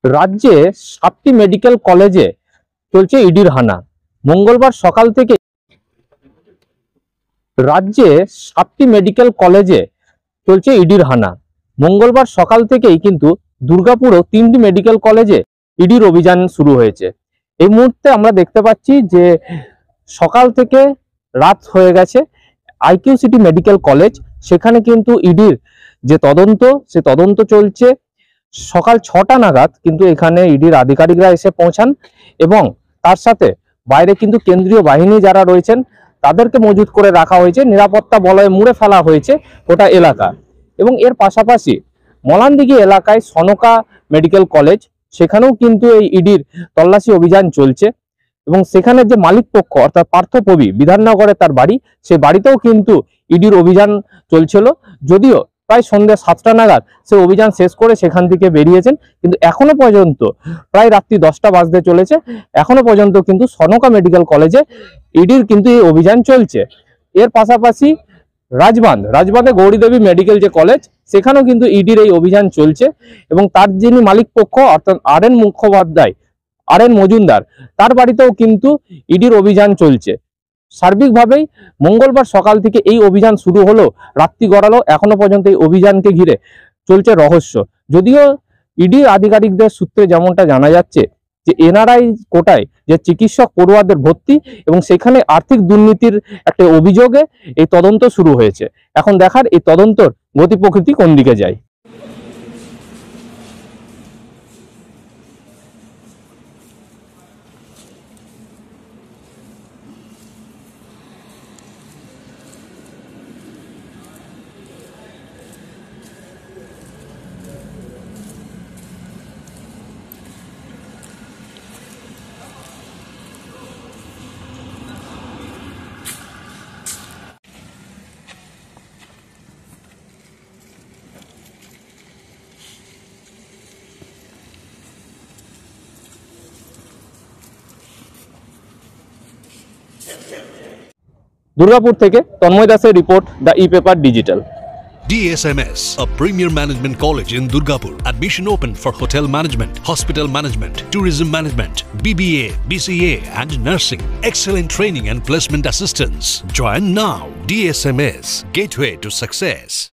রাজ্যে 7টি মেডিকেল কলেজে চলছে ইডির হানা। মঙ্গলবার সকাল থেকে রাজ্যে 7টি মেডিকেল কলেজে চলছে ইডির হানা। মঙ্গলবার সকাল থেকেই কিন্তু দুর্গাপুরও 3টি মেডিকেল কলেজে ইডির অভিযান শুরু হয়েছে। এই মুহূর্তে আমরা দেখতে পাচ্ছি যে সকাল থেকে রাত হয়ে গেছে। আইকিউ সিটি মেডিকেল কলেজ, সেখানে কিন্তু ইডির যে তদন্ত, সে তদন্ত চলছে। সকাল 6টা নাগাদ কিন্তু এখানে ইডির আধিকারিকরা এসে পৌঁছান এবং তার সাথে বাইরে কিন্তু কেন্দ্রীয় বাহিনী যারা রয়েছেন তাদেরকে মজুত করে রাখা হয়েছে। নিরাপত্তা বলয়ে মুড়ে ফেলা হয়েছে গোটা এলাকা। এবং এর পাশাপাশি মলানদিঘি এলাকায় সনকা মেডিকেল কলেজ, সেখানেও কিন্তু এই ইডির তল্লাশি অভিযান চলছে। এবং সেখানে যে মালিক পক্ষ অর্থাৎ পার্থপবি, বিধাননগরে তার বাড়ি, সে বাড়িতেও কিন্তু ইডির অভিযান চলছিল। যদিও প্রায় সন্ধ্যে 7টা নাগাদ সে অভিযান শেষ করে সেখান থেকে বেরিয়েছেন, কিন্তু এখনো পর্যন্ত প্রায় রাত্রি 10টা বাজতে চলেছে, এখনো পর্যন্ত কিন্তু সনকা মেডিকেল কলেজে ইডির কিন্তু এই অভিযান চলছে। এর পাশাপাশি রাজবাঁধে গৌরীদেবী মেডিকেল যে কলেজ, সেখানেও কিন্তু ইডির এই অভিযান চলছে। এবং তার যিনি মালিক পক্ষ অর্থাৎ আর এন মজুমদার, তার বাড়িতেও কিন্তু ইডির অভিযান চলছে। সার্বিকভাবেই মঙ্গলবার সকাল থেকে এই অভিযান শুরু হলো, রাত্রি গড়ালো, এখনো পর্যন্ত এই অভিযানকে ঘিরে চলছে রহস্য। যদিও ইডি আধিকারিকদের সূত্রে যেমনটা জানা যাচ্ছে যে এনআরআই কোটায় যে চিকিৎসক পড়ুয়াদের ভর্তি এবং সেখানে আর্থিক দুর্নীতির একটা অভিযোগে এই তদন্ত শুরু হয়েছে। এখন দেখার এই তদন্তর গতি প্রকৃতি কোন দিকে যায়। দুর্গাপুর থেকে তন্ময় দাসের report, the e-paper digital. DSMS, a premier management college in Durgapur. Admission open for hotel management, hospital management, tourism management, BBA, BCA and nursing. Excellent training and placement assistance. Join now. DSMS, gateway to success.